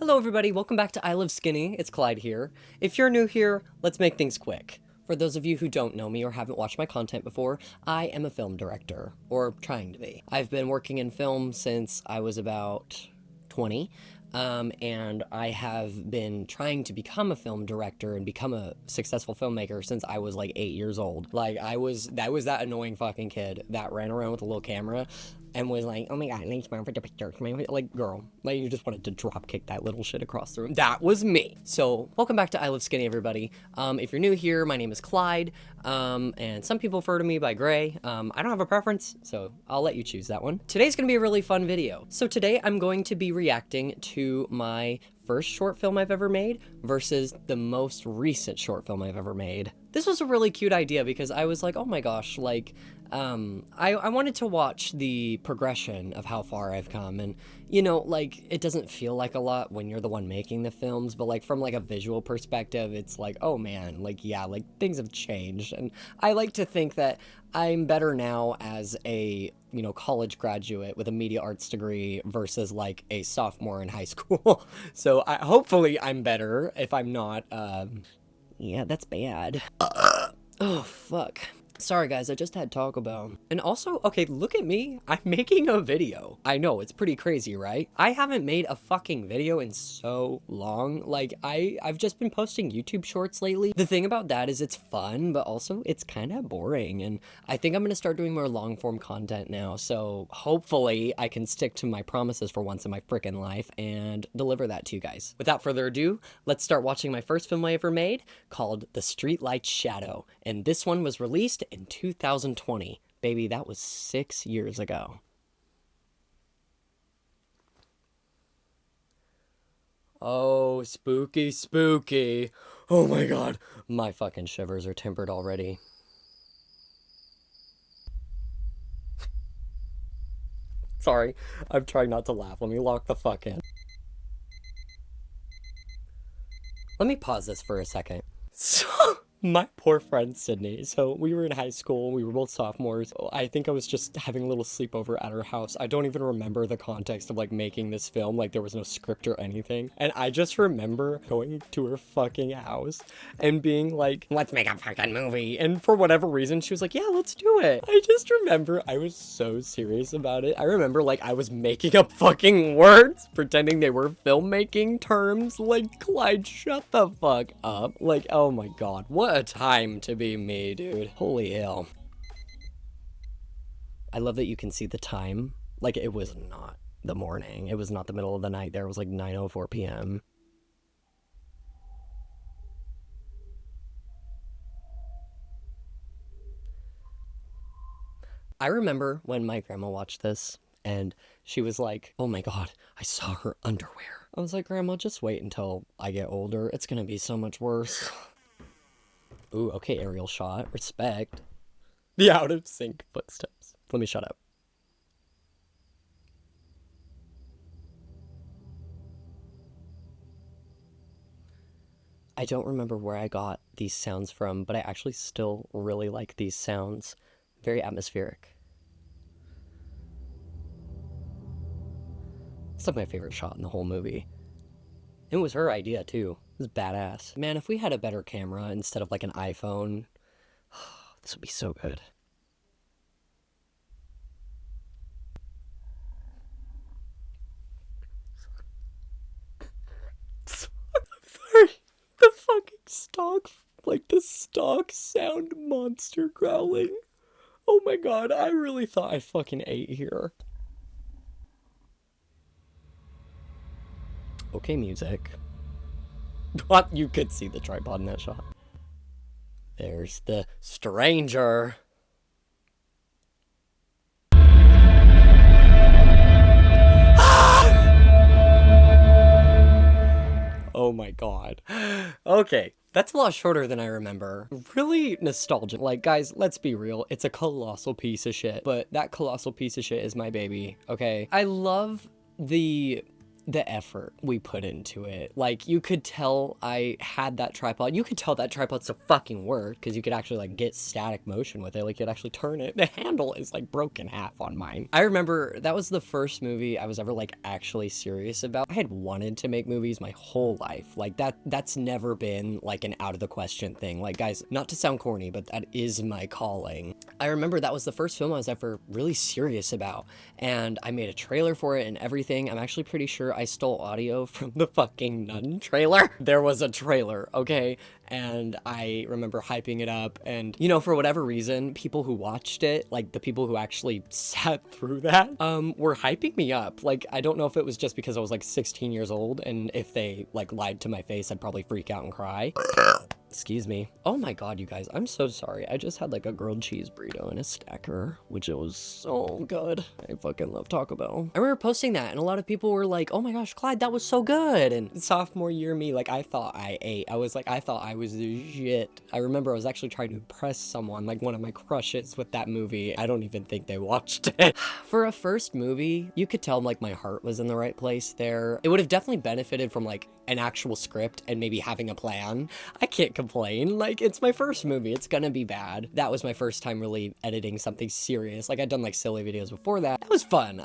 Hello everybody, welcome back to IsleOfSkinny. It's Clyde here. If you're new here, let's make things quick. For those of you who don't know me or haven't watched my content before, I am a film director, or trying to be. I've been working in film since I was about 20, and I have been trying to become a film director and become a successful filmmaker since I was like 8 years old. Like, I was that annoying fucking kid that ran around with a little camera and was like, oh my god, thanks for the picture. Like, girl, like, you just wanted to drop kick that little shit across the room. That was me. So, welcome back to IsleOfSkinny, everybody. If you're new here, my name is Clyde, and some people refer to me by Gray. I don't have a preference, so I'll let you choose that one. Today's gonna be a really fun video. So today I'm going to be reacting to my first short film I've ever made versus the most recent short film I've ever made. This was a really cute idea because I was like, oh my gosh, like, I wanted to watch the progression of how far I've come, and, you know, like, it doesn't feel like a lot when you're the one making the films, but, like, from, like, a visual perspective, it's like, oh man, like, yeah, like, things have changed, and I like to think that I'm better now as a, you know, college graduate with a media arts degree versus, like, a sophomore in high school. So, hopefully I'm better. If I'm not, yeah, that's bad. Oh, fuck. Sorry guys, I just had Taco Bell. And also, okay, look at me. I'm making a video. I know, it's pretty crazy, right? I haven't made a fucking video in so long. Like, I've just been posting YouTube shorts lately. The thing about that is it's fun, but also it's kind of boring. And I think I'm gonna start doing more long form content now. So hopefully I can stick to my promises for once in my frickin' life and deliver that to you guys. Without further ado, let's start watching my first film I ever made called The Streetlight Shadow. And this one was released in 2020. Baby, that was 6 years ago. Oh, spooky, spooky. Oh my god. My fucking shivers are tempered already. Sorry, I'm trying not to laugh. Let me lock the fuck in. Let me pause this for a second. So, my poor friend Sydney. So we were in high school, we were both sophomores. I think I was just having a little sleepover at her house. I don't even remember the context of like making this film, like there was no script or anything. And I just remember going to her fucking house and being like, let's make a fucking movie. And for whatever reason, she was like, yeah, let's do it. I just remember I was so serious about it. I remember like I was making up fucking words, pretending they were filmmaking terms. Like, Clyde, shut the fuck up. Like, oh my god, what a time to be me, dude. Holy hell. I love that you can see the time. Like, it was not the morning. It was not the middle of the night. There was like 9:04 p.m. I remember when my grandma watched this and she was like, oh my god, I saw her underwear. I was like, Grandma, just wait until I get older. It's gonna be so much worse. Ooh, okay, aerial shot. Respect. The out of sync footsteps. Let me shut up. I don't remember where I got these sounds from, but I actually still really like these sounds. Very atmospheric. It's like my favorite shot in the whole movie. It was her idea, too. It was badass. Man, if we had a better camera instead of like an iPhone, this would be so good. I'm sorry. The fucking stock, like the stock sound monster growling. Oh my god, I really thought I fucking ate here. Okay, music. What? You could see the tripod in that shot. There's the stranger. Oh my god. Okay, that's a lot shorter than I remember. Really nostalgic. Like, guys, let's be real. It's a colossal piece of shit, but that colossal piece of shit is my baby, okay? I love the the effort we put into it. Like, you could tell I had that tripod. You could tell that tripod still fucking worked because you could actually like get static motion with it. Like, you'd actually turn it. The handle is like broken half on mine. I remember that was the first movie I was ever like actually serious about. I had wanted to make movies my whole life. Like, that's never been like an out of the question thing. Like, guys, not to sound corny, but that is my calling. I remember that was the first film I was ever really serious about, and I made a trailer for it and everything. I'm actually pretty sure I stole audio from the fucking Nun trailer. There was a trailer, okay? And I remember hyping it up, and, you know, for whatever reason, people who watched it, like the people who actually sat through that, were hyping me up. Like, I don't know if it was just because I was like 16 years old, and if they like lied to my face, I'd probably freak out and cry. Excuse me. Oh my god, you guys, I'm so sorry. I just had like a grilled cheese burrito and a stacker, which it was so good. I fucking love Taco Bell. I remember posting that, and a lot of people were like, oh my gosh, Clyde, that was so good. And sophomore year me, like, I thought I ate. I was like, I thought I was the shit. I remember I was actually trying to impress someone, like one of my crushes with that movie. I don't even think they watched it. For a first movie, you could tell like my heart was in the right place there. It would have definitely benefited from like an actual script and maybe having a plan. I can't complain. Like, it's my first movie. It's gonna be bad. That was my first time really editing something serious. Like, I'd done like silly videos before that. That was fun.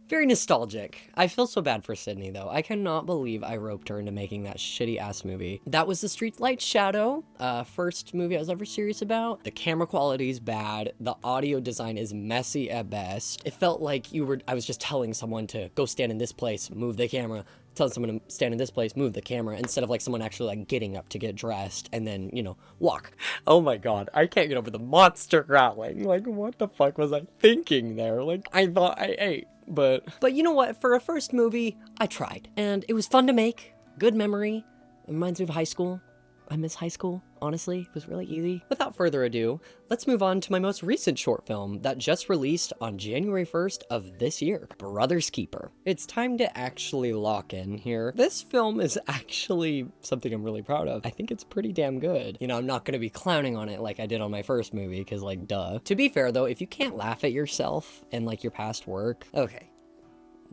Very nostalgic. I feel so bad for Sydney though. I cannot believe I roped her into making that shitty ass movie. That was the Streetlight Shadow, first movie I was ever serious about. The camera quality is bad. The audio design is messy at best. It felt like I was just telling someone to go stand in this place, move the camera, telling someone to stand in this place, move the camera, instead of like someone actually like getting up to get dressed and then, you know, walk. Oh my god, I can't get over the monster growling. Like, what the fuck was I thinking there? Like, I thought I ate. But you know what? For a first movie, I tried. And it was fun to make. Good memory. It reminds me of high school. I miss high school, honestly. It was really easy. Without further ado, let's move on to my most recent short film that just released on January 1st of this year, Brother's Keeper. It's time to actually lock in here. This film is actually something I'm really proud of. I think it's pretty damn good. You know, I'm not gonna be clowning on it like I did on my first movie, because like, duh. To be fair though, if you can't laugh at yourself and like your past work, okay.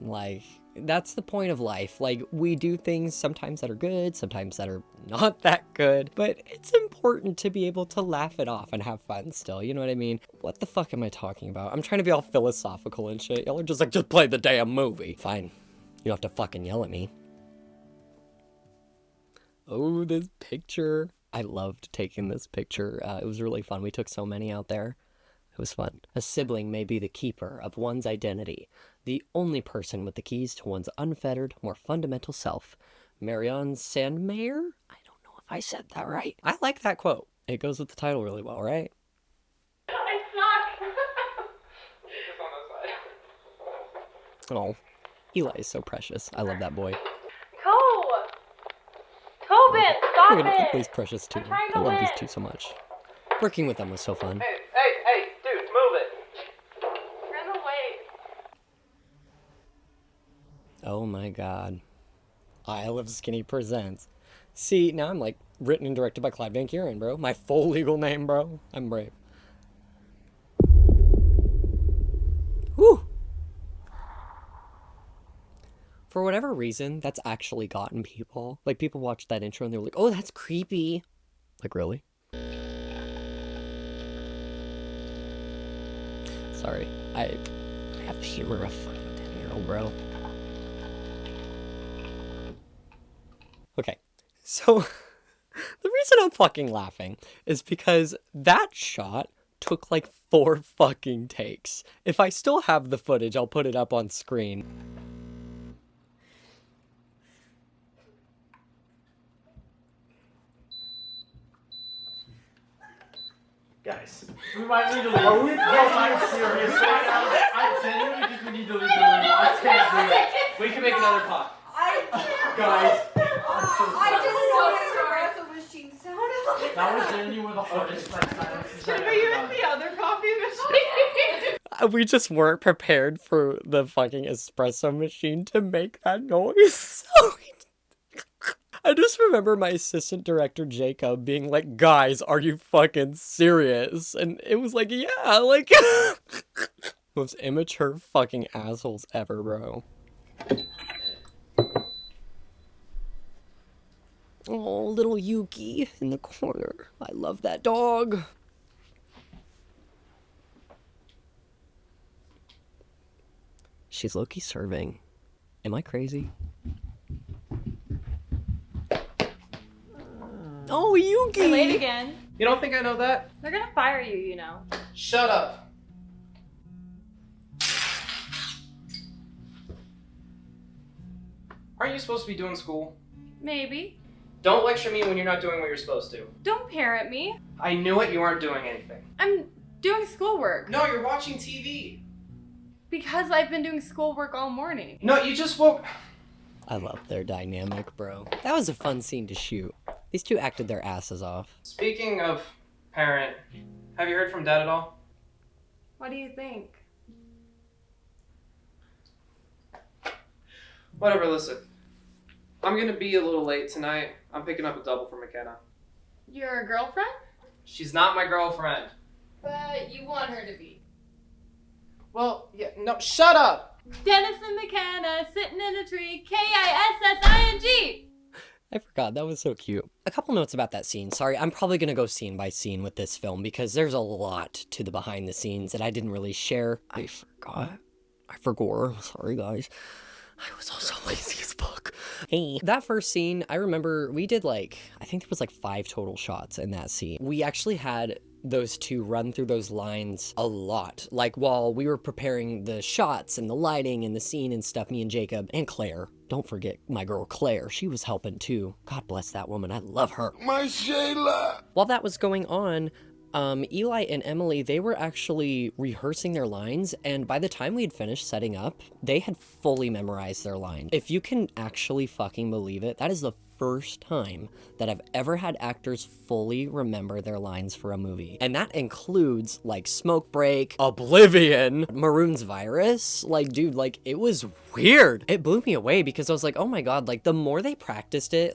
Like, that's the point of life. Like, we do things sometimes that are good, sometimes that are not that good, but it's important to be able to laugh it off and have fun still, you know what I mean? What the fuck am I talking about? I'm trying to be all philosophical and shit. Y'all are just like, just play the damn movie. Fine. You don't have to fucking yell at me. Oh, this picture. I loved taking this picture. It was really fun. We took so many out there. It was fun. A sibling may be the keeper of one's identity, the only person with the keys to one's unfettered, more fundamental self. Marion Sandmeyer? I don't know if I said that right. I like that quote. It goes with the title really well, right? I suck! Oh, Eli is so precious. I love that boy. Tobin, stop it! He's precious too. I love these two so much. Working with them was so fun. Hey, dude, move it! Run away. Oh my god. IsleOfSkinny presents. See, now I'm like written and directed by Clyde Van Kieran, bro. My full legal name, bro. I'm brave. Woo! For whatever reason, that's actually gotten people. Like, people watch that intro and they're like, oh, that's creepy. Like, really? Sorry. I have the humor of a fucking 10-year-old, bro. Okay. So, the reason I'm fucking laughing is because that shot took like 4 fucking takes. If I still have the footage, I'll put it up on screen. Guys, we might need to leave. Are we serious right now? I genuinely think we need to leave the room. I can't do it. We can make another pot. Guys, I didn't know what the espresso machine sounded like. that was genuinely the hardest silence. Should we use the other coffee machine? We just weren't prepared for the fucking espresso machine to make that noise. I just remember my assistant director, Jacob, being like, guys, are you fucking serious? And it was like, yeah, like, most immature fucking assholes ever, bro. Oh, little Yuki in the corner. I love that dog. She's low-key serving. Am I crazy? Oh, Yuki! You're late again. You don't think I know that? They're gonna fire you, you know. Shut up. Aren't you supposed to be doing school? Maybe. Don't lecture me when you're not doing what you're supposed to. Don't parent me. I knew it, you aren't doing anything. I'm doing schoolwork. No, you're watching TV. Because I've been doing schoolwork all morning. No, you just woke... I love their dynamic, bro. That was a fun scene to shoot. These two acted their asses off. Speaking of parent, have you heard from Dad at all? What do you think? Whatever, listen. I'm gonna be a little late tonight. I'm picking up a double for McKenna. Your girlfriend? She's not my girlfriend. But you want her to be. Well, yeah, no, shut up! Dennis and McKenna sitting in a tree. Kissing. I forgot, that was so cute. A couple notes about that scene. Sorry, I'm probably gonna go scene by scene with this film because there's a lot to the behind the scenes that I didn't really share. I forgot. Sorry, guys. I was also lazy as fuck. Hey. That first scene, I remember we did I think there was 5 total shots in that scene. We actually had those two run through those lines a lot. While we were preparing the shots and the lighting and the scene and stuff, me and Jacob and Claire. Don't forget my girl Claire. She was helping too. God bless that woman. I love her. My Shayla! While that was going on, Eli and Emily, they were actually rehearsing their lines, and by the time we had finished setting up, they had fully memorized their lines. If you can actually fucking believe it, that is the first time that I've ever had actors fully remember their lines for a movie. And that includes Smoke Break, Oblivion, Maroon's Virus. Dude, it was weird. It blew me away because I was like, oh my God, the more they practiced it,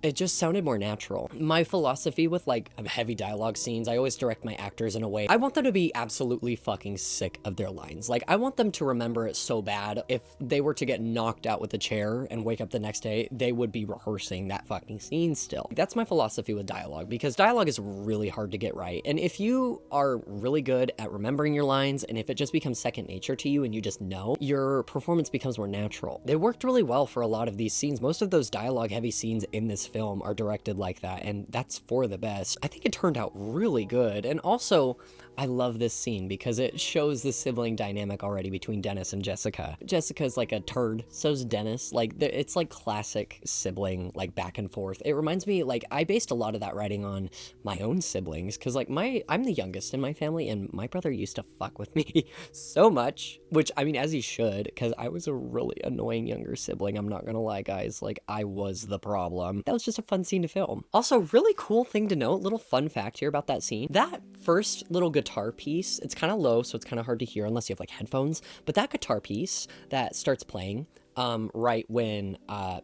it just sounded more natural. My philosophy with heavy dialogue scenes, I always direct my actors in a way. I want them to be absolutely fucking sick of their lines. I want them to remember it so bad. If they were to get knocked out with a chair and wake up the next day, they would be rehearsing that fucking scene still. That's my philosophy with dialogue because dialogue is really hard to get right. And if you are really good at remembering your lines and if it just becomes second nature to you and you just know, your performance becomes more natural. They worked really well for a lot of these scenes. Most of those dialogue heavy scenes in this film are directed like that, and that's for the best. I think it turned out really good. And also, I love this scene because it shows the sibling dynamic already between Dennis and Jessica. Jessica's a turd, so's Dennis. It's classic sibling, back and forth. It reminds me, I based a lot of that writing on my own siblings, because I'm the youngest in my family, and my brother used to fuck with me so much, which, I mean, as he should, because I was a really annoying younger sibling, I'm not gonna lie, guys. I was the problem. That was just a fun scene to film. Also, really cool thing to note, little fun fact here about that scene, that first little guitar piece, it's kind of low, so it's kind of hard to hear unless you have headphones, but that guitar piece that starts playing right when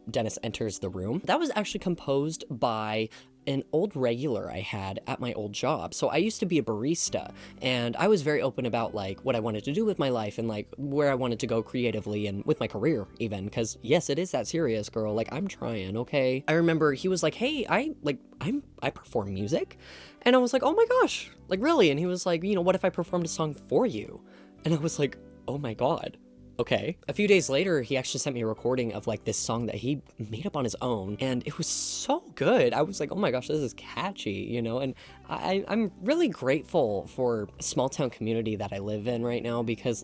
Dennis enters the room, that was actually composed by an old regular I had at my old job. So I used to be a barista, and I was very open about what I wanted to do with my life and where I wanted to go creatively and with my career even, because yes, it is that serious, girl. I'm trying, okay? I remember he was like, hey, I perform music, and I was like, oh my gosh, really? And he was like, what if I performed a song for you? And I was like, oh my God. Okay. A few days later, he actually sent me a recording of this song that he made up on his own, and it was so good. I was like, oh my gosh, this is catchy, and I'm really grateful for a small town community that I live in right now, because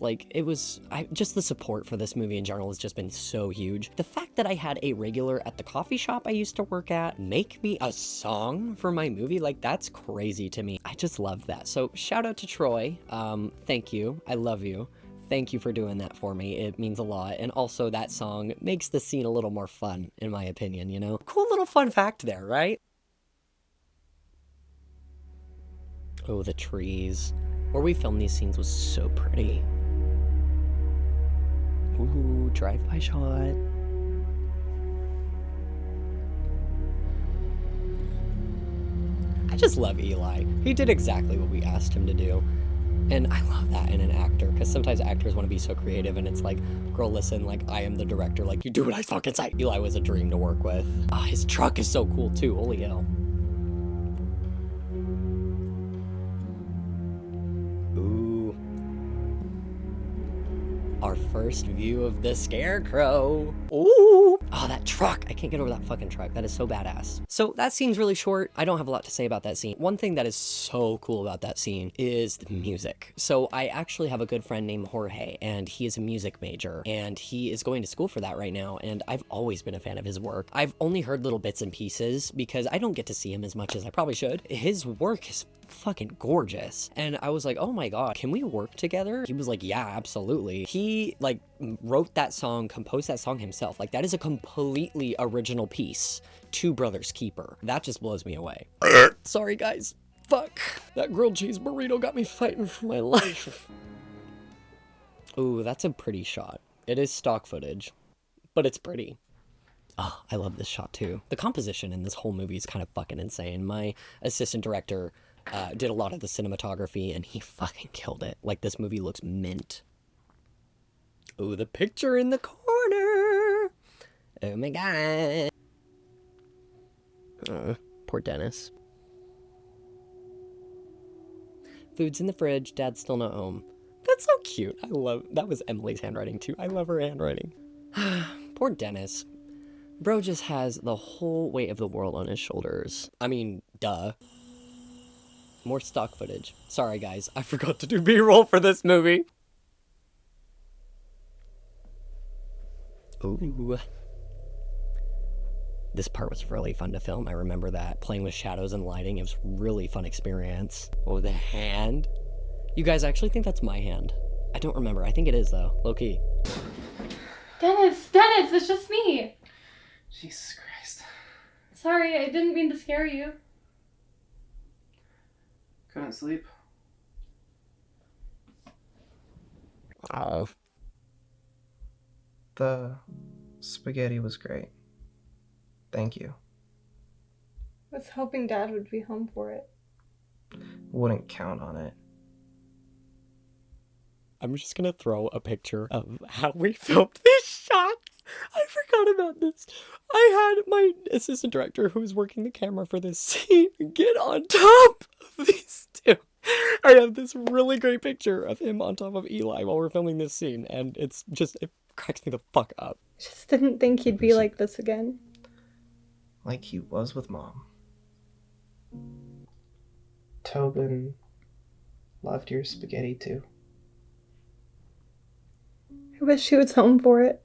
just the support for this movie in general has just been so huge. The fact that I had a regular at the coffee shop I used to work at make me a song for my movie, that's crazy to me. I just love that. So shout out to Troy. Thank you. I love you. Thank you for doing that for me. It means a lot. And also that song makes the scene a little more fun, in my opinion, Cool little fun fact there, right? Oh, the trees. Where we filmed these scenes was so pretty. Ooh, drive-by shot. I just love Eli. He did exactly what we asked him to do. And I love that in an actor, because sometimes actors want to be so creative and it's like, girl, listen, like, I am the director, like, you do what I fucking say. Eli was a dream to work with. Ah, his truck is so cool too, holy hell. Ooh. Our first view of the Scarecrow. Ooh! Oh, that truck! I can't get over that fucking truck. That is so badass. So that scene's really short. I don't have a lot to say about that scene. One thing that is so cool about that scene is the music. So I actually have a good friend named Jorge, and he is a music major, and he is going to school for that right now, and I've always been a fan of his work. I've only heard little bits and pieces because I don't get to see him as much as I probably should. His work is fucking gorgeous. And I was like, oh my god, can we work together? He was like, yeah, absolutely. He like wrote that song, composed that song himself. Like that is a completely original piece to Brothers Keeper. That just blows me away. Sorry guys. Fuck. That grilled cheese burrito got me fighting for my life. Ooh, that's a pretty shot. It is stock footage, but it's pretty. Oh, I love this shot too. The composition in this whole movie is kind of fucking insane. My assistant director did a lot of the cinematography and he fucking killed it. Like this movie looks mint. Ooh, the picture in the corner. Oh my god. Poor Dennis. Food's in the fridge, dad's still not home. That's so cute. I love, that was Emily's handwriting too. I love her handwriting. Poor Dennis. Bro just has the whole weight of the world on his shoulders. I mean, duh. More stock footage. Sorry guys, I forgot to do B-roll for this movie. Ooh. This part was really fun to film. I remember that. Playing with shadows and lighting. It was a really fun experience. Oh, the hand. You guys actually think that's my hand? I don't remember. I think it is though. Low key. Dennis, it's just me. Jesus Christ. Sorry, I didn't mean to scare you. Couldn't sleep. Oh. The spaghetti was great. Thank you. I was hoping Dad would be home for it. Wouldn't count on it. I'm just gonna throw a picture of how we filmed these shots. I forgot about this. I had my assistant director who was working the camera for this scene get on top of these two. I have this really great picture of him on top of Eli while we're filming this scene, and it's just, it cracks me the fuck up. Just didn't think he'd be like this again. Like he was with Mom. Tobin loved your spaghetti too. I wish he was home for it.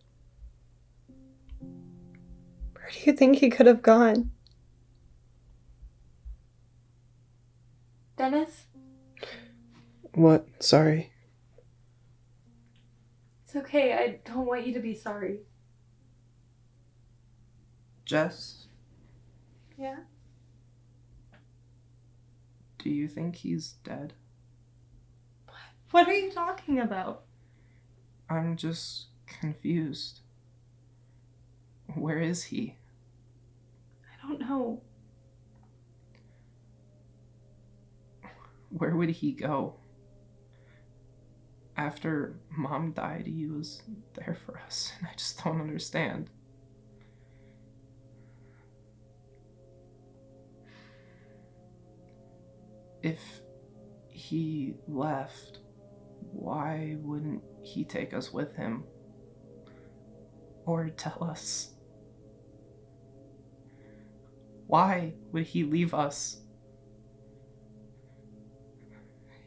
Where do you think he could have gone? Dennis? What? Sorry. It's okay, I don't want you to be sorry. Jess, Yeah? do you think he's dead? What are you talking about? I'm just confused. Where is he? I don't know. Where would he go? After Mom died, he was there for us, and I just don't understand. If he left, why wouldn't he take us with him? Or tell us? Why would he leave us?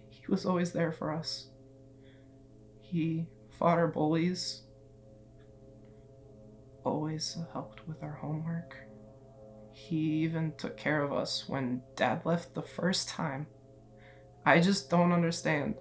He was always there for us. He fought our bullies, always helped with our homework. He even took care of us when Dad left the first time. I just don't understand.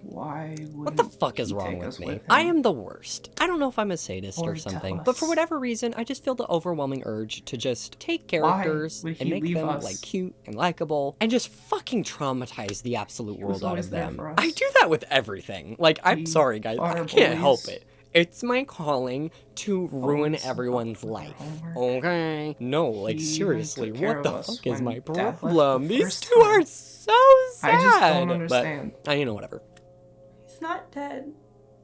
Why would What the fuck is wrong with me? I am the worst. I don't know if I'm a sadist or something, but for whatever reason, I just feel the overwhelming urge to just take characters and make them like cute and likable and just fucking traumatize the absolute world out of them. I do that with everything. Like, I'm sorry guys, I can't help it. It's my calling to ruin Always everyone's help with life. their homework. Okay? No, like He even seriously, took care what of the us fuck is when my Dad left the problem? These first two are time. so sad. I just don't understand. But, you know, whatever. He's not dead.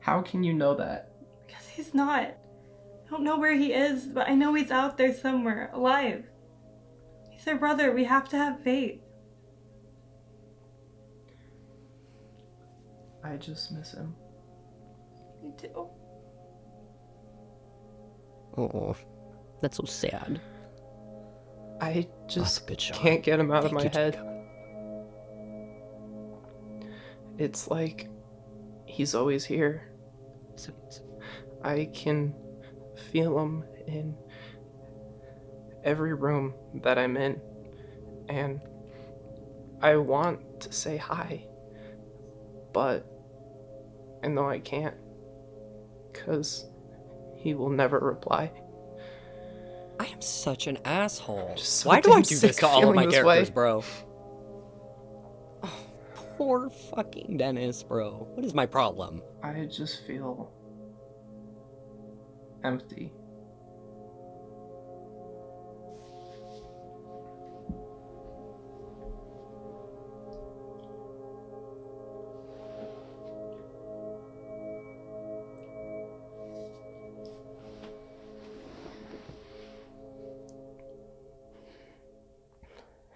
How can you know that? Because he's not. I don't know where he is, but I know he's out there somewhere, alive. He's our brother. We have to have faith. I just miss him. Me too. Oh, that's so sad. I That's just a good shot. can't get him out of Thank my you, head. Jacob. It's like he's always here. I can feel him in every room that I'm in, and I want to say hi, but I know I can't, 'cause he will never reply. I am such an asshole. Just so Why do I damn do this sick to all of my feeling this characters, way. bro? Oh, poor fucking Dennis, bro. What is my problem? I just feel empty.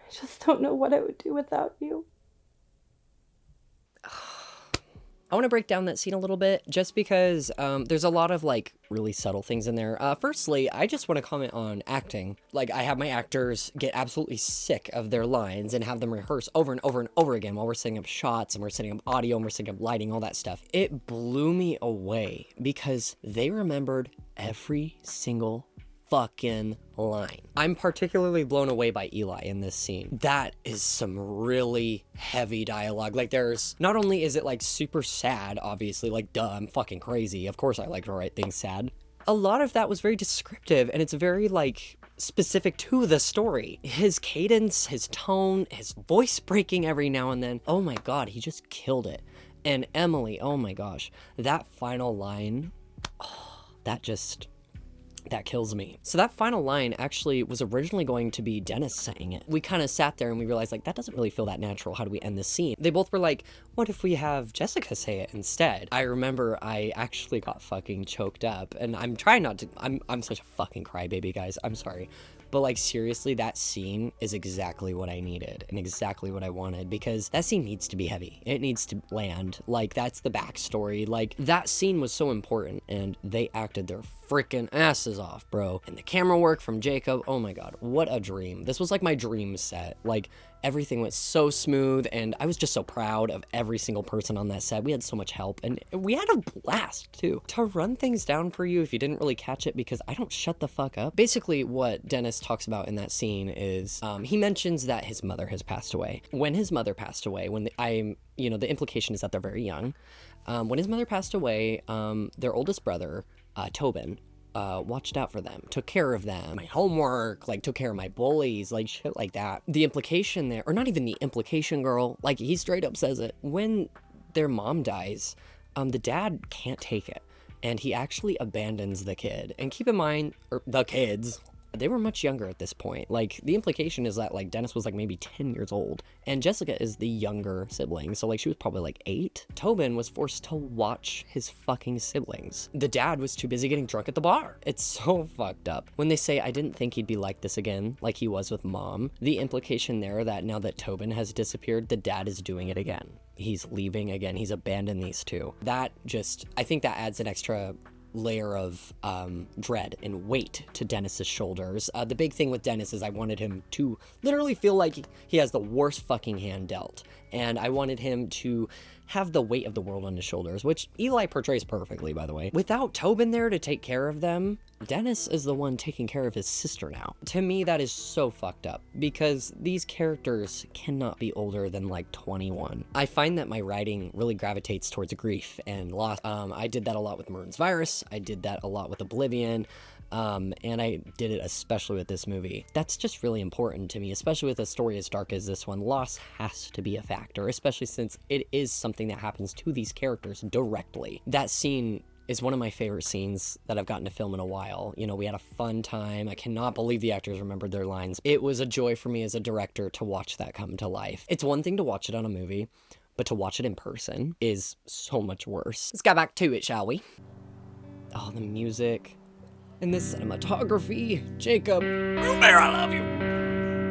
I just don't know what I would do without you. I want to break down that scene a little bit just because there's a lot of like really subtle things in there. Firstly, I just want to comment on acting. Like I have my actors get absolutely sick of their lines and have them rehearse over and over and over again while we're setting up shots and we're setting up audio and we're setting up lighting, all that stuff. It blew me away because they remembered every single fucking line. I'm particularly blown away by Eli in this scene. That is some really heavy dialogue. Like there's, not only is it like super sad, obviously, like duh, I'm fucking crazy. Of course I like to write things sad. A lot of that was very descriptive and it's very like specific to the story. His cadence, his tone, his voice breaking every now and then. Oh my God, he just killed it. And Emily, oh my gosh, that final line, oh, that kills me. So that final line actually was originally going to be Dennis saying it. We kind of sat there and we realized like, that doesn't really feel that natural. How do we end this scene? They both were like, what if we have Jessica say it instead? I remember I actually got fucking choked up and I'm trying not to, I'm such a fucking crybaby, guys. I'm sorry. But like seriously, that scene is exactly what I needed and exactly what I wanted because that scene needs to be heavy. It needs to land. Like that's the backstory. Like that scene was so important and they acted their freaking asses off, bro. And the camera work from Jacob, oh my God, what a dream. This was like my dream set. Like everything went so smooth and I was just so proud of every single person on that set. We had so much help and we had a blast too. To run things down for you if you didn't really catch it because I don't shut the fuck up. Basically what Dennis talks about in that scene is he mentions that his mother has passed away. When his mother passed away, the implication is that they're very young. When his mother passed away, their oldest brother, Tobin, watched out for them, took care of them, my homework, like took care of my bullies, like shit like that. The implication there, or not even the implication, girl, like he straight up says it. When their mom dies, the dad can't take it and he actually abandons the kid. And keep in mind, or the kids, they were much younger at this point. Like the implication is that like Dennis was like maybe 10 years old and Jessica is the younger sibling. So like she was probably like 8. Tobin was forced to watch his fucking siblings. The dad was too busy getting drunk at the bar. It's so fucked up. When they say, I didn't think he'd be like this again, like he was with mom, the implication there that now that Tobin has disappeared, the dad is doing it again. He's leaving again. He's abandoned these two. That just, I think that adds an extra layer of dread and weight to Dennis's shoulders. The big thing with Dennis is I wanted him to literally feel like he has the worst fucking hand dealt. And I wanted him to have the weight of the world on his shoulders, which Eli portrays perfectly, by the way. Without Tobin there to take care of them, Dennis is the one taking care of his sister now. To me, that is so fucked up because these characters cannot be older than like 21. I find that my writing really gravitates towards grief and loss. I did that a lot with Maroon's Virus. I did that a lot with Oblivion. And I did it especially with this movie. That's just really important to me, especially with a story as dark as this one. Loss has to be a factor, especially since it is something that happens to these characters directly. That scene is one of my favorite scenes that I've gotten to film in a while. You know, we had a fun time. I cannot believe the actors remembered their lines. It was a joy for me as a director to watch that come to life. It's one thing to watch it on a movie, but to watch it in person is so much worse. Let's get back to it, shall we? Oh, the music and the cinematography. Jacob, Bear, I love you.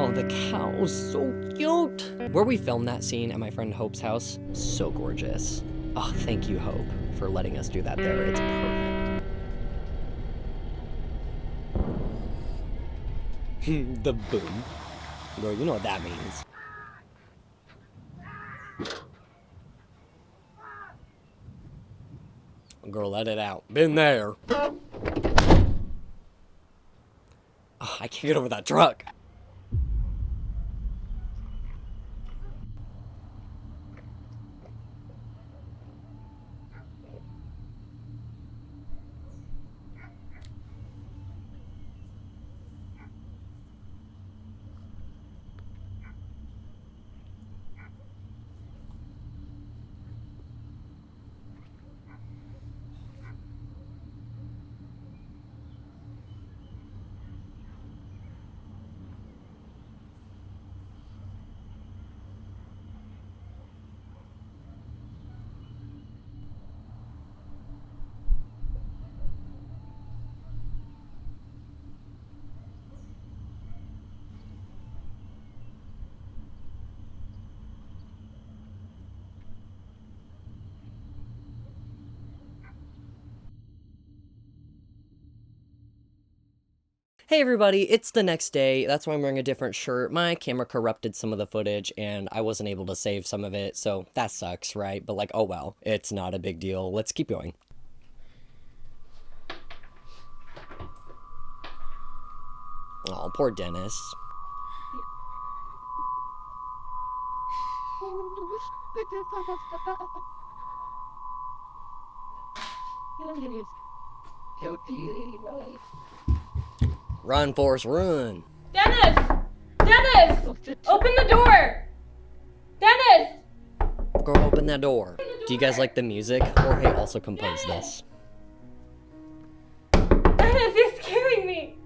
Oh, the cow, so cute. Where we filmed that scene at my friend Hope's house, so gorgeous. Oh, thank you, Hope, for letting us do that there. It's perfect. The boom. Girl, you know what that means. Girl, let it out. Been there. Oh, I can't get over that truck. Hey everybody, it's the next day. That's why I'm wearing a different shirt. My camera corrupted some of the footage and I wasn't able to save some of it, so that sucks, right? But like, oh well, it's not a big deal. Let's keep going. Oh, poor Dennis. Run, Forrest, run! Dennis! Dennis! Open the door! Dennis! Go open that door. Do you guys like the music? Jorge also composed this. Dennis, you're scaring me!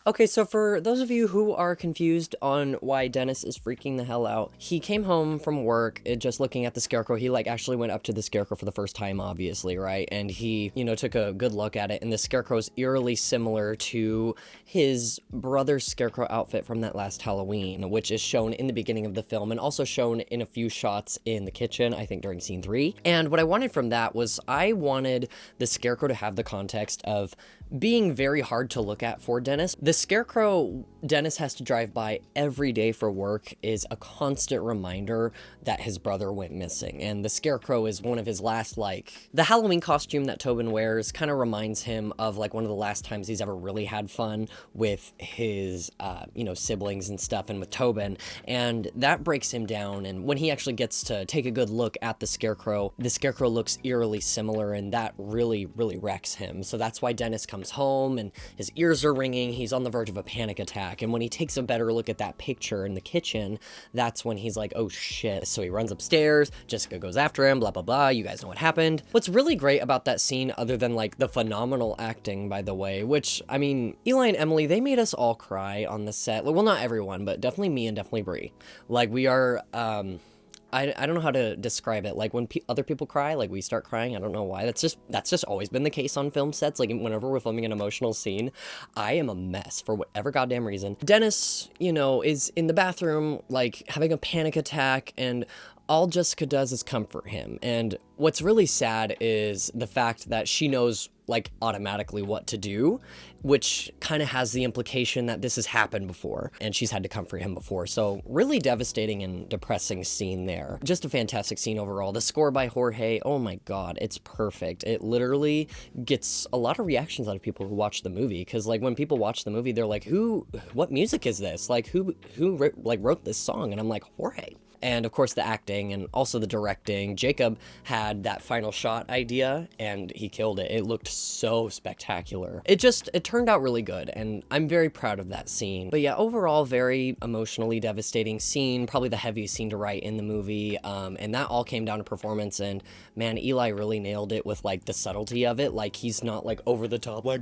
Okay, so for those of you who are confused on why Dennis is freaking the hell out, he came home from work just looking at the scarecrow. He like actually went up to the scarecrow for the first time, obviously, right? And he, you know, took a good look at it, and the scarecrow is eerily similar to his brother's scarecrow outfit from that last Halloween, which is shown in the beginning of the film and also shown in a few shots in the kitchen, I think during scene 3. And what I wanted from that was I wanted the scarecrow to have the context of being very hard to look at for Dennis. The scarecrow Dennis has to drive by every day for work is a constant reminder that his brother went missing. And the scarecrow is one of his last, like, the Halloween costume that Tobin wears kind of reminds him of like one of the last times he's ever really had fun with his, you know, siblings and stuff and with Tobin. And that breaks him down. And when he actually gets to take a good look at the scarecrow looks eerily similar, and that really, really wrecks him. So that's why Dennis comes home and his ears are ringing. He's on the verge of a panic attack. And when he takes a better look at that picture in the kitchen, that's when he's like, oh shit. So he runs upstairs, Jessica goes after him, blah, blah, blah. You guys know what happened. What's really great about that scene, other than like the phenomenal acting, by the way, which, I mean, Eli and Emily, they made us all cry on the set. Well, not everyone, but definitely me and definitely Brie. Like, we are, I don't know how to describe it. Like, when other people cry, like, we start crying. I don't know why. That's just always been the case on film sets. Like, whenever we're filming an emotional scene, I am a mess for whatever goddamn reason. Dennis, you know, is in the bathroom, like, having a panic attack, and all Jessica does is comfort him. And what's really sad is the fact that she knows, like automatically what to do, which kind of has the implication that this has happened before and she's had to comfort him before. So really devastating and depressing scene there. Just a fantastic scene overall. The score by Jorge, oh my god, it's perfect. It literally gets a lot of reactions out of people who watch the movie, because like when people watch the movie, they're like, what music is this? Like who wrote this song? And I'm like, Jorge. And of course the acting and also the directing. Jacob had that final shot idea and he killed it. It looked so spectacular. It turned out really good and I'm very proud of that scene. But yeah, overall very emotionally devastating scene, probably the heaviest scene to write in the movie. And that all came down to performance, and man, Eli really nailed it with like the subtlety of it. Like he's not like over the top, like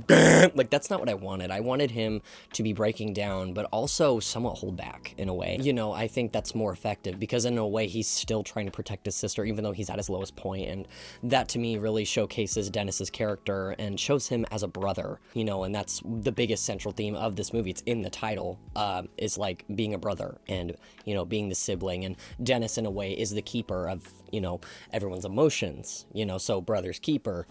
like that's not what I wanted. I wanted him to be breaking down, but also somewhat hold back in a way. You know, I think that's more effective because in a way he's still trying to protect his sister even though he's at his lowest point, and that to me really showcases Dennis's character and shows him as a brother, you know, and that's the biggest central theme of this movie. It's in the title, is like being a brother and, you know, being the sibling, and Dennis in a way is the keeper of, you know, everyone's emotions, you know, so brother's keeper.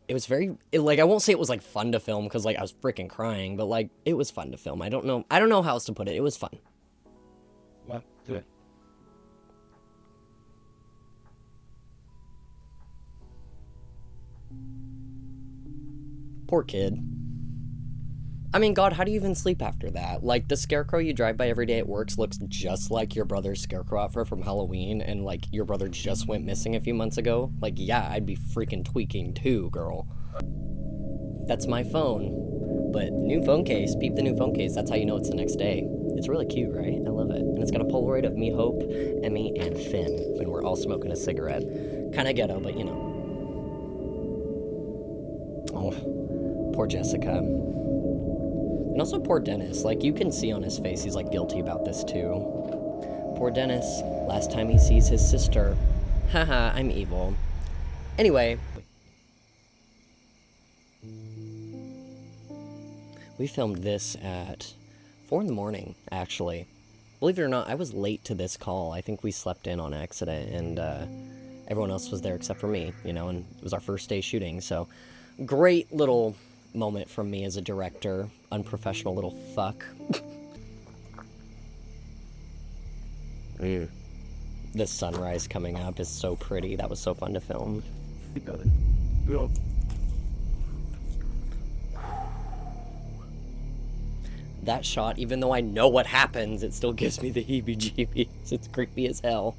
It was very, like, I won't say it was like fun to film because like I was freaking crying, but like it was fun to film. I don't know how else to put it. It was fun. What? Do it. Poor kid. I mean, God, how do you even sleep after that? Like, the scarecrow you drive by every day at work looks just like your brother's scarecrow outfit from Halloween, and, like, your brother just went missing a few months ago. Like, yeah, I'd be freaking tweaking too, girl. That's my phone. But new phone case, peep the new phone case, that's how you know it's the next day. It's really cute, right? I love it. And it's got a Polaroid of me, Hope, Emmy, and Finn when we're all smoking a cigarette. Kinda ghetto, but you know. Oh, poor Jessica. And also poor Dennis. Like, you can see on his face he's, like, guilty about this, too. Poor Dennis. Last time he sees his sister. Haha, I'm evil. Anyway. We filmed this at 4 in the morning, actually. Believe it or not, I was late to this call. I think we slept in on accident, and everyone else was there except for me, you know, and it was our first day shooting, so great little moment from me as a director. Unprofessional little fuck. The sunrise coming up is so pretty. That was so fun to film. That shot, even though I know what happens, it still gives me the heebie-jeebies. It's creepy as hell.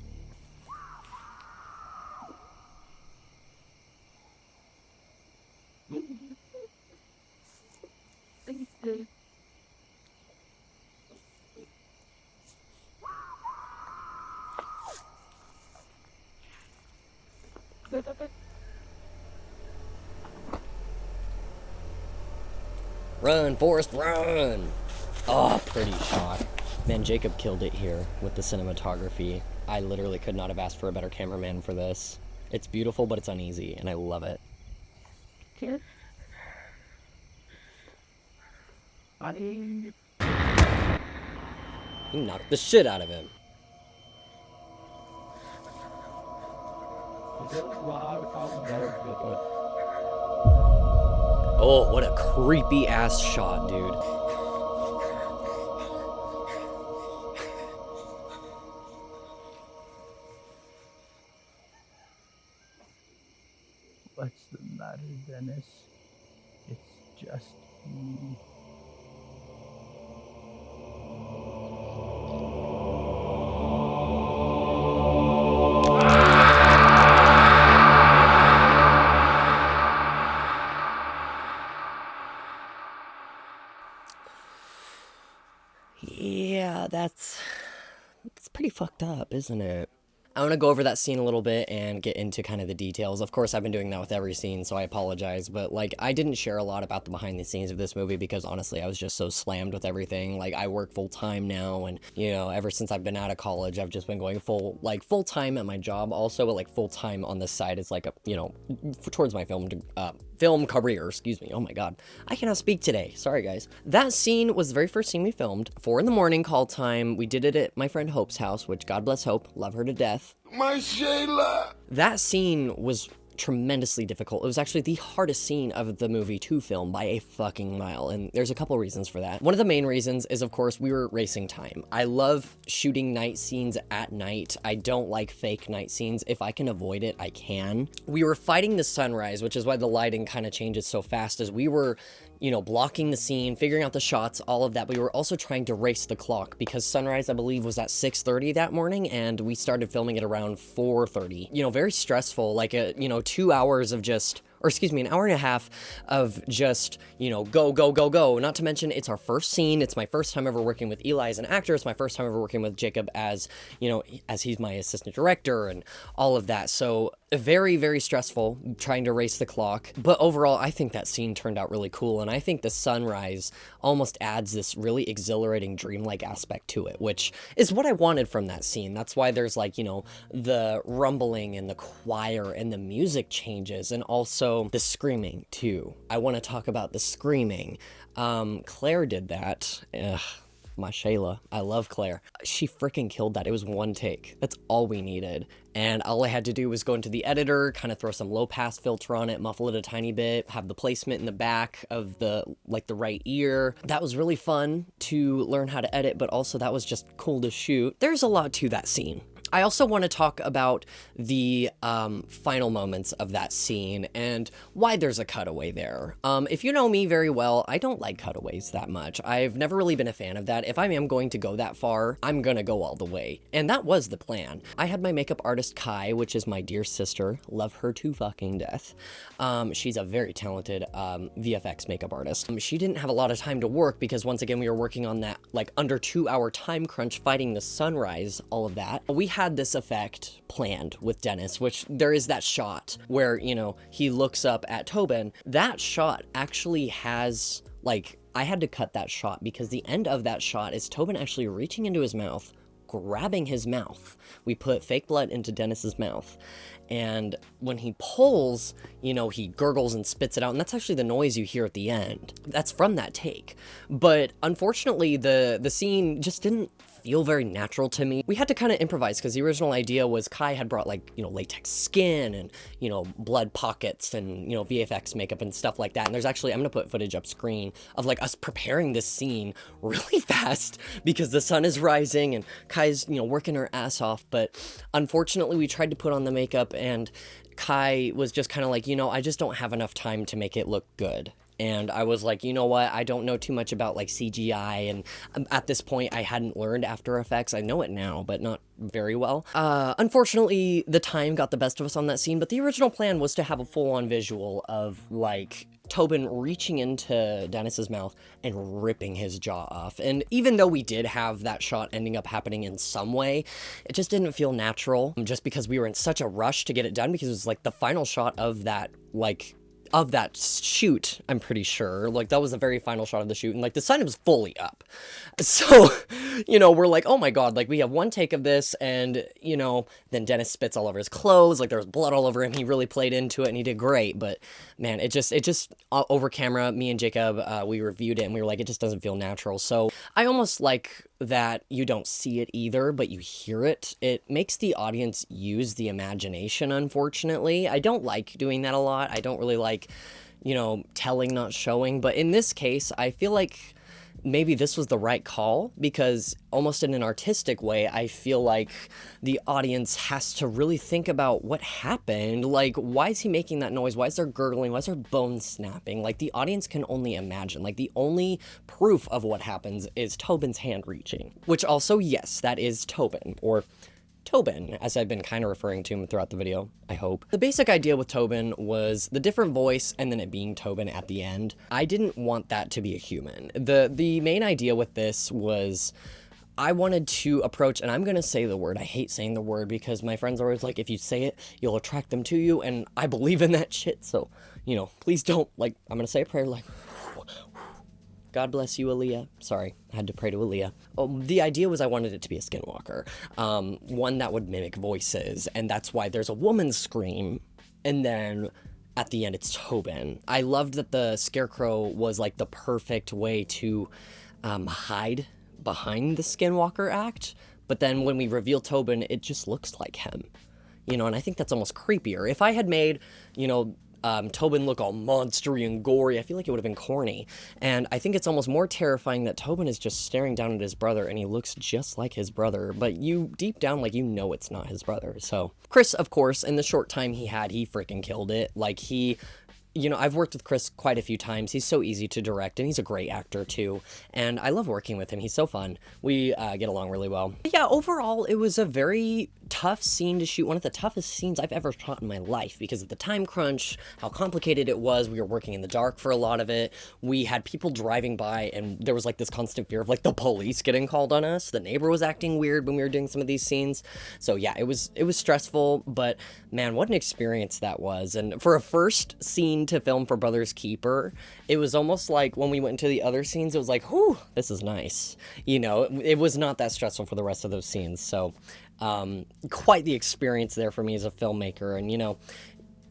Run, Forrest, run! Oh, pretty shot. Man, Jacob killed it here with the cinematography. I literally could not have asked for a better cameraman for this. It's beautiful, but it's uneasy, and I love it. Here. He knocked the shit out of him. Oh, what a creepy ass shot, dude. What's the matter, Dennis? It's just me. Yeah, that's pretty fucked up, isn't it? I want to go over that scene a little bit and get into kind of the details. Of course, I've been doing that with every scene, so I apologize, but, like, I didn't share a lot about the behind the scenes of this movie because, honestly, I was just so slammed with everything. Like, I work full-time now, and, you know, ever since I've been out of college, I've just been going full-time at my job also, but, like, full-time on this side is, like, a, you know, towards my film career, excuse me. Oh my god. I cannot speak today. Sorry, guys. That scene was the very first scene we filmed. 4 in the morning call time. We did it at my friend Hope's house, which, God bless Hope, love her to death. My Shayla! That scene was tremendously difficult. It was actually the hardest scene of the movie to film by a fucking mile, and there's a couple reasons for that. One of the main reasons is, of course, we were racing time. I love shooting night scenes at night. I don't like fake night scenes. If I can avoid it, I can. We were fighting the sunrise, which is why the lighting kind of changes so fast, as we were, you know, blocking the scene, figuring out the shots, all of that. We were also trying to race the clock because sunrise, I believe, was at 6:30 that morning, and we started filming it around 4:30. You know, very stressful, like you know, 2 hours of just, or excuse me, an hour and a half of just, you know, go, go, go, go. Not to mention, it's our first scene. It's my first time ever working with Eli as an actor. It's my first time ever working with Jacob as, you know, as he's my assistant director and all of that. So very, very stressful trying to race the clock. But overall, I think that scene turned out really cool. And I think the sunrise almost adds this really exhilarating dreamlike aspect to it, which is what I wanted from that scene. That's why there's like, you know, the rumbling and the choir and the music changes, and also the screaming too. I want to talk about the screaming. Claire did that. Ugh. My Shayla. I love Claire. She freaking killed that. It was one take. That's all we needed. And all I had to do was go into the editor, kind of throw some low pass filter on it, muffle it a tiny bit, have the placement in the back of the, like, the right ear. That was really fun to learn how to edit, but also that was just cool to shoot. There's a lot to that scene. I also want to talk about the final moments of that scene and why there's a cutaway there. If you know me very well, I don't like cutaways that much. I've never really been a fan of that. If I am going to go that far, I'm gonna go all the way. And that was the plan. I had my makeup artist Kai, which is my dear sister. Love her to fucking death. She's a very talented VFX makeup artist. She didn't have a lot of time to work because, once again, we were working on that like under 2 hour time crunch, fighting the sunrise, all of that. We had this effect planned with Dennis, which there is that shot where, you know, he looks up at Tobin. That shot actually has, like, I had to cut that shot because the end of that shot is Tobin actually reaching into his mouth, grabbing his mouth. We put fake blood into Dennis's mouth, and when he pulls, you know, he gurgles and spits it out, and that's actually the noise you hear at the end. That's from that take. But unfortunately, the scene just didn't feel very natural to me. We had to kind of improvise because the original idea was Kai had brought, like, you know, latex skin and, you know, blood pockets and, you know, VFX makeup and stuff like that. And there's actually, I'm gonna put footage up screen of like us preparing this scene really fast because the sun is rising and Kai's, you know, working her ass off. But unfortunately, we tried to put on the makeup and Kai was just kind of like, you know, I just don't have enough time to make it look good. And I was like, you know what, I don't know too much about like CGI, and at this point I hadn't learned After Effects. I know it now, but not very well. Unfortunately, the time got the best of us on that scene, but the original plan was to have a full-on visual of like Tobin reaching into Dennis's mouth and ripping his jaw off. And even though we did have that shot ending up happening in some way, it just didn't feel natural, just because we were in such a rush to get it done, because it was like the final shot of that, like, of that shoot, I'm pretty sure. Like, that was the very final shot of the shoot, and like the sun was fully up. So, you know, we're like, oh my god, like we have one take of this, and, you know, then Dennis spits all over his clothes, like there was blood all over him. He really played into it and he did great, but man, it just over camera, me and Jacob, we reviewed it and we were like, it just doesn't feel natural. So I almost like that you don't see it either, but you hear it. It makes the audience use the imagination, unfortunately. I don't like doing that a lot. I don't really like, you know, telling, not showing. But in this case, I feel like maybe this was the right call, because almost in an artistic way, I feel like the audience has to really think about what happened. Like, why is he making that noise? Why is there gurgling? Why is there bones snapping? Like, the audience can only imagine. Like, the only proof of what happens is Tobin's hand reaching, which also, yes, that is Tobin, or Tobin, as I've been kind of referring to him throughout the video, I hope. The basic idea with Tobin was the different voice and then it being Tobin at the end. I didn't want that to be a human. The main idea with this was I wanted to approach, and I'm gonna say the word, I hate saying the word because my friends are always like, if you say it, you'll attract them to you, and I believe in that shit, so, you know, please don't, like, I'm gonna say a prayer like, God bless you, Aaliyah. Sorry, I had to pray to Aaliyah. The idea was I wanted it to be a skinwalker. One that would mimic voices, and that's why there's a woman's scream, and then at the end it's Tobin. I loved that the scarecrow was like the perfect way to hide behind the skinwalker act, but then when we reveal Tobin, it just looks like him. you know, and I think that's almost creepier. If I had made, you know, Tobin look all monstery and gory, I feel like it would have been corny. And I think it's almost more terrifying that Tobin is just staring down at his brother and he looks just like his brother, but you deep down, like, you know it's not his brother. So Chris, of course, in the short time he had, he freaking killed it. Like, you know, I've worked with Chris quite a few times. He's so easy to direct, and he's a great actor, too. And I love working with him. He's so fun. We get along really well. But yeah, overall, it was a very tough scene to shoot. One of the toughest scenes I've ever shot in my life because of the time crunch, how complicated it was. We were working in the dark for a lot of it. We had people driving by, and there was, like, this constant fear of, like, the police getting called on us. The neighbor was acting weird when we were doing some of these scenes. So yeah, it was stressful, but man, what an experience that was. And for a first scene to film for Brother's Keeper, it was almost like when we went into the other scenes, it was like, whew, this is nice. You know, it was not that stressful for the rest of those scenes. So quite the experience there for me as a filmmaker. And, you know,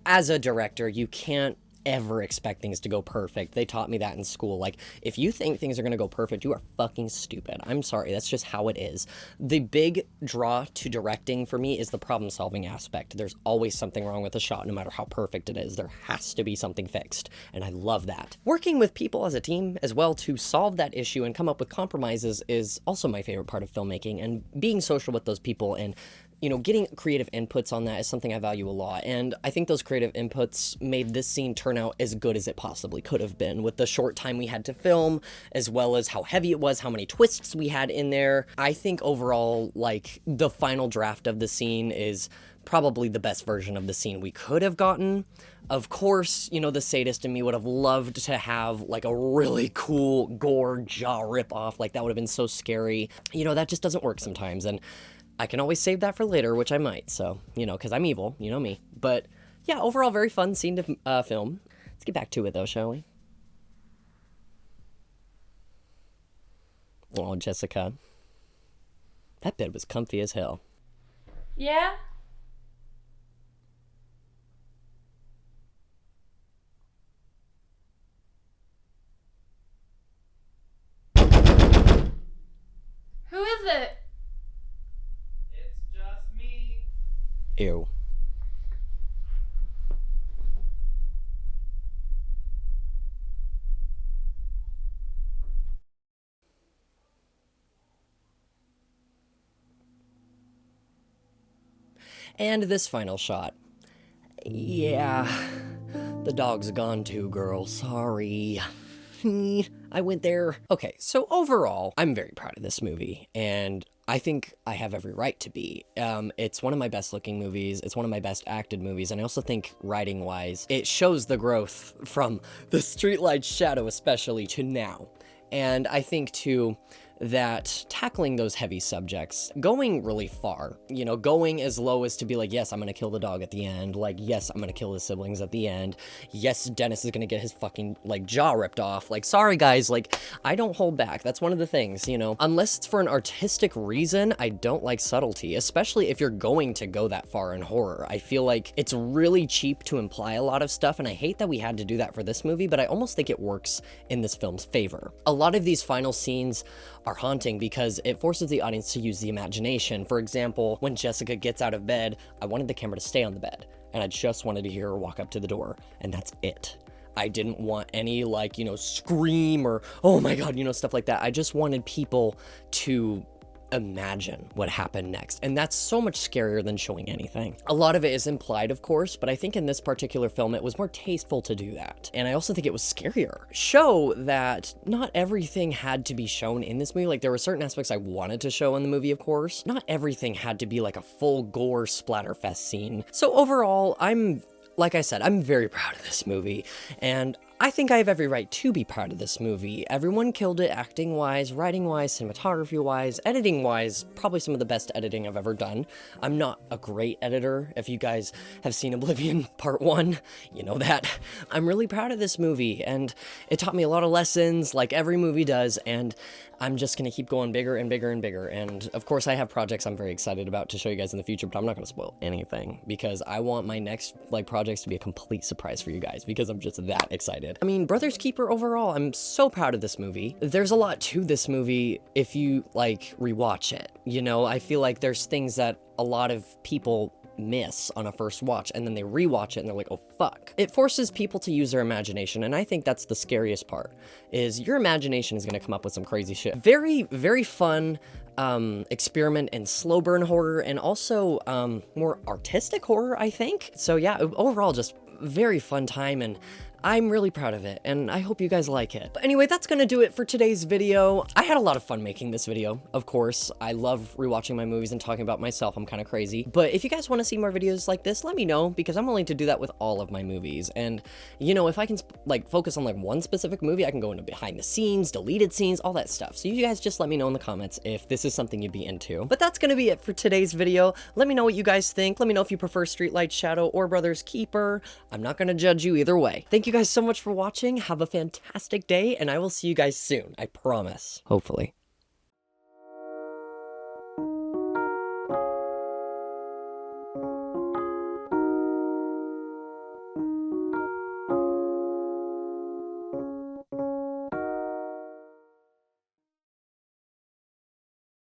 as a director, you can't ever expect things to go perfect. They taught me that in school. Like, if you think things are going to go perfect, you are fucking stupid. I'm sorry. That's just how it is. The big draw to directing for me is the problem-solving aspect. There's always something wrong with a shot, no matter how perfect it is. There has to be something fixed, and I love that. Working with people as a team as well to solve that issue and come up with compromises is also my favorite part of filmmaking, and being social with those people and, you know, getting creative inputs on that is something I value a lot. And I think those creative inputs made this scene turn out as good as it possibly could have been with the short time we had to film, as well as how heavy it was, how many twists we had in there. I think overall, like, the final draft of the scene is probably the best version of the scene we could have gotten. Of course, you know, the sadist in me would have loved to have, like, a really cool gore jaw rip-off. Like, that would have been so scary. You know, that just doesn't work sometimes, and I can always save that for later, which I might, so, you know, because I'm evil, you know me. But, yeah, overall, very fun scene to film. Let's get back to it, though, shall we? Oh, Jessica. That bed was comfy as hell. Yeah? Who is it? It's just me. Ew. And this final shot. Yeah, the dog's gone too, girl. Sorry. I went there. Okay, so overall, I'm very proud of this movie, and I think I have every right to be. It's one of my best looking movies, it's one of my best acted movies, and I also think writing-wise, it shows the growth from the Streetlight Shadow especially to now. And I think, too, that tackling those heavy subjects, going really far, you know, going as low as to be like, yes, I'm gonna kill the dog at the end, like, yes, I'm gonna kill his siblings at the end, yes, Dennis is gonna get his fucking, like, jaw ripped off, like, sorry guys, like, I don't hold back. That's one of the things, you know, unless it's for an artistic reason, I don't like subtlety, especially if you're going to go that far in horror. I feel like it's really cheap to imply a lot of stuff, and I hate that we had to do that for this movie, but I almost think it works in this film's favor. A lot of these final scenes are haunting because it forces the audience to use the imagination. For example, when Jessica gets out of bed, I wanted the camera to stay on the bed, and I just wanted to hear her walk up to the door, and that's it. I didn't want any, like, you know, scream or, oh my god, you know, stuff like that. I just wanted people to imagine what happened next, and that's so much scarier than showing anything. A lot of it is implied, of course, but I think in this particular film it was more tasteful to do that, and I also think it was scarier. Show that not everything had to be shown in this movie. Like, there were certain aspects I wanted to show in the movie, of course. Not everything had to be like a full gore splatterfest scene. So overall, like I said, I'm very proud of this movie, and I think I have every right to be proud of this movie. Everyone killed it acting-wise, writing-wise, cinematography-wise, editing-wise, probably some of the best editing I've ever done. I'm not a great editor. If you guys have seen Oblivion Part 1, you know that. I'm really proud of this movie, and it taught me a lot of lessons, like every movie does, and I'm just gonna keep going bigger and bigger and bigger. And of course, I have projects I'm very excited about to show you guys in the future, but I'm not gonna spoil anything because I want my next, like, projects to be a complete surprise for you guys because I'm just that excited. I mean, Brother's Keeper overall, I'm so proud of this movie. There's a lot to this movie if you, like, rewatch it. You know, I feel like there's things that a lot of people miss on a first watch, and then they rewatch it and they're like, oh fuck. It forces people to use their imagination, and I think that's the scariest part, is your imagination is gonna come up with some crazy shit. Very, very fun experiment in slow burn horror, and also more artistic horror, I think. So yeah, overall just very fun time, and I'm really proud of it, and I hope you guys like it. But anyway, that's gonna do it for today's video. I had a lot of fun making this video, of course. I love rewatching my movies and talking about myself. I'm kind of crazy. But if you guys want to see more videos like this, let me know, because I'm willing to do that with all of my movies. And, you know, if I can, like, focus on, like, one specific movie, I can go into behind the scenes, deleted scenes, all that stuff. So you guys just let me know in the comments if this is something you'd be into. But that's gonna be it for today's video. Let me know what you guys think. Let me know if you prefer Streetlight Shadow or Brothers Keeper. I'm not gonna judge you either way. Thank you guys so much for watching. Have a fantastic day, and I will see you guys soon. I promise. Hopefully.